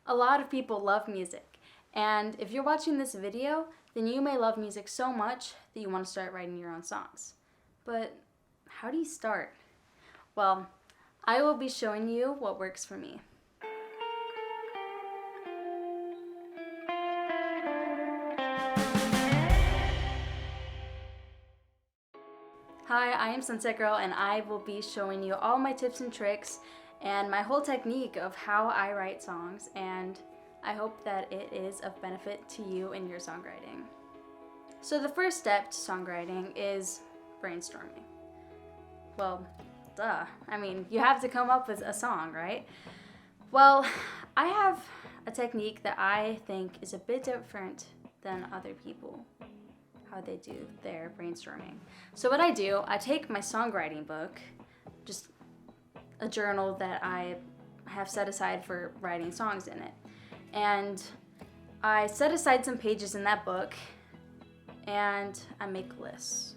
A lot of people love music, and if you're watching this video, then you may love music so much that you want to start writing your own songs. But how do you start? Well, I will be showing you what works for me. Hi, I am Sunset Girl, and I will be showing you all my tips and tricks and my whole technique of how I write songs, and I hope that it is of benefit to you in your songwriting. So the first step to songwriting is brainstorming. Well, duh. I mean, you have to come up with a song, right? Well, I have a technique that I think is a bit different than other people, how they do their brainstorming. So what I do, I take my songwriting book, just a journal that I have set aside for writing songs in it, and I set aside some pages in that book and I make lists.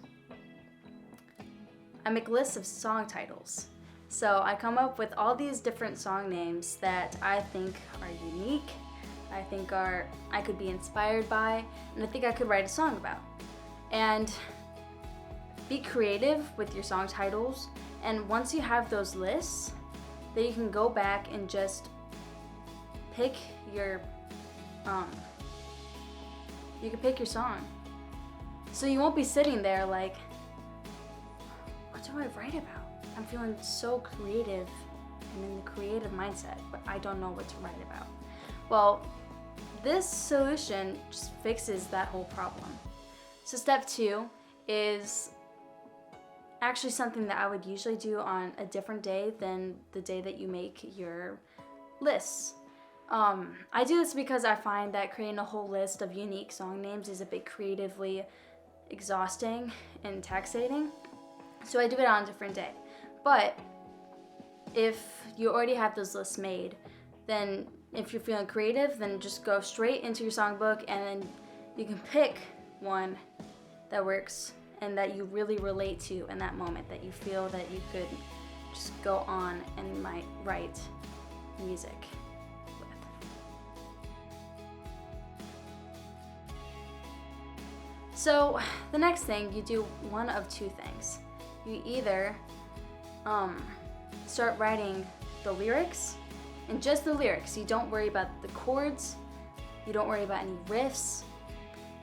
I make lists of song titles. So I come up with all these different song names that I think are unique, I think I could be inspired by, and I think I could write a song about. And be creative with your song titles, and once you have those lists, then you can go back and just pick your you can pick your song. So you won't be sitting there like, what do I write about? I'm feeling so creative and in the creative mindset, but I don't know what to write about. Well, this solution just fixes that whole problem. So step 2 is actually something that I would usually do on a different day than the day that you make your lists. I do this because I find that creating a whole list of unique song names is a bit creatively exhausting and taxating. So I do it on a different day. But if you already have those lists made, then if you're feeling creative, then just go straight into your songbook, and then you can pick one that works and that you really relate to in that moment, that you feel that you could just go on and might write music with. So the next thing, you do one of two things. You either start writing the lyrics, and just the lyrics. You don't worry about the chords, you don't worry about any riffs,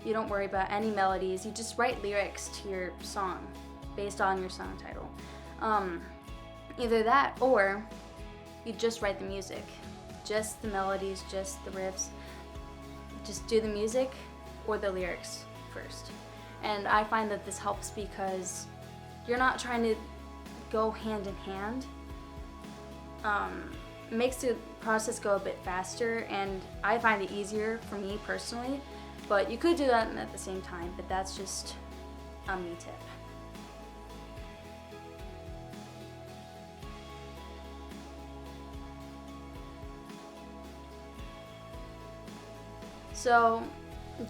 you don't worry about any melodies. You just write lyrics to your song based on your song title. Either that, or you just write the music, just the melodies, just the riffs. Just do the music or the lyrics first. And I find that this helps because you're not trying to go hand in hand. Makes the process go a bit faster, and I find it easier for me personally. But you could do that at the same time, but that's just a me tip. So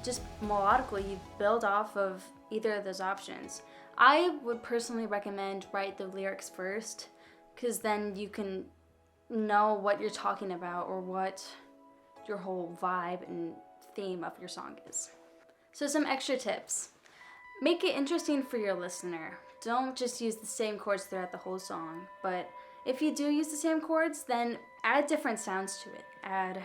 just melodically, you build off of either of those options. I would personally recommend write the lyrics first, because then you can know what you're talking about or what your whole vibe and theme of your song is. So some extra tips. Make it interesting for your listener. Don't just use the same chords throughout the whole song, but if you do use the same chords, then add different sounds to it. Add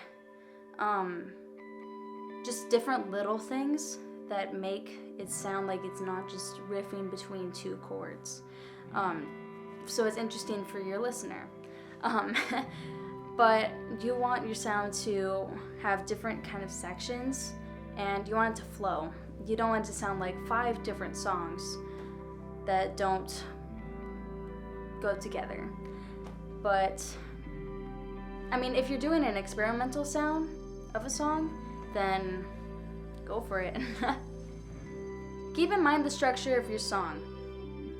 just different little things that make it sound like it's not just riffing between two chords. So it's interesting for your listener. But you want your sound to have different kind of sections, and you want it to flow. You don't want it to sound like 5 different songs that don't go together. But I mean, if you're doing an experimental sound of a song, then go for it. Keep in mind the structure of your song.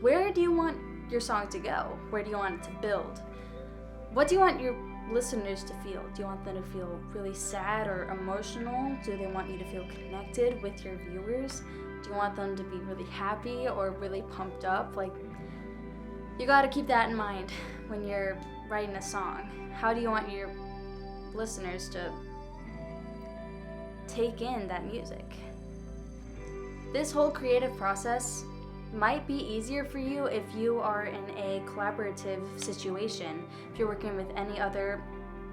Where do you want your song to go? Where do you want it to build? What do you want your listeners to feel? Do you want them to feel really sad or emotional? Do they want you to feel connected with your viewers? Do you want them to be really happy or really pumped up? Like, you gotta keep that in mind when you're writing a song. How do you want your listeners to take in that music. This whole creative process might be easier for you if you are in a collaborative situation, if you're working with any other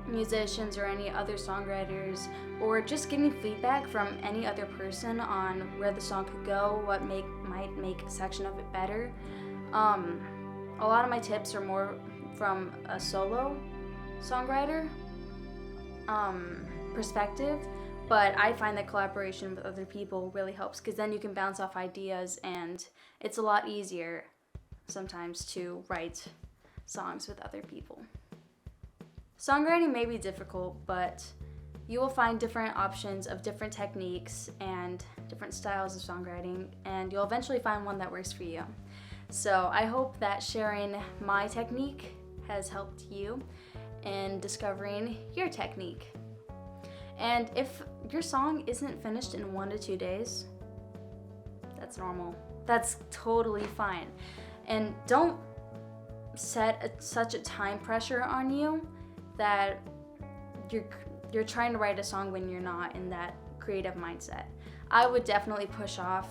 musicians or any other songwriters, or just getting feedback from any other person on where the song could go, what might make a section of it better. A lot of my tips are more from a solo songwriter perspective, but I find that collaboration with other people really helps, because then you can bounce off ideas and it's a lot easier sometimes to write songs with other people. Songwriting may be difficult, but you will find different options of different techniques and different styles of songwriting, and you'll eventually find one that works for you. So I hope that sharing my technique has helped you in discovering your technique. And if your song isn't finished in 1 to 2 days, that's normal. That's totally fine. And don't set such a time pressure on you that you're trying to write a song when you're not in that creative mindset. I would definitely push off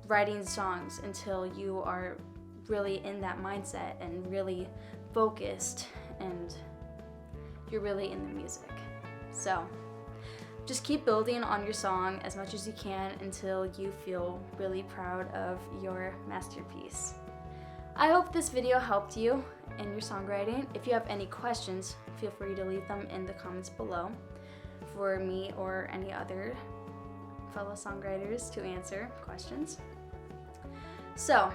writing songs until you are really in that mindset and really focused and you're really in the music. So just keep building on your song as much as you can until you feel really proud of your masterpiece. I hope this video helped you in your songwriting. If you have any questions, feel free to leave them in the comments below for me or any other fellow songwriters to answer questions. So,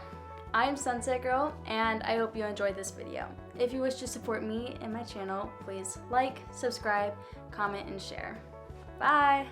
I'm Sunset Girl, and I hope you enjoyed this video. If you wish to support me and my channel, please like, subscribe, comment, and share. Bye!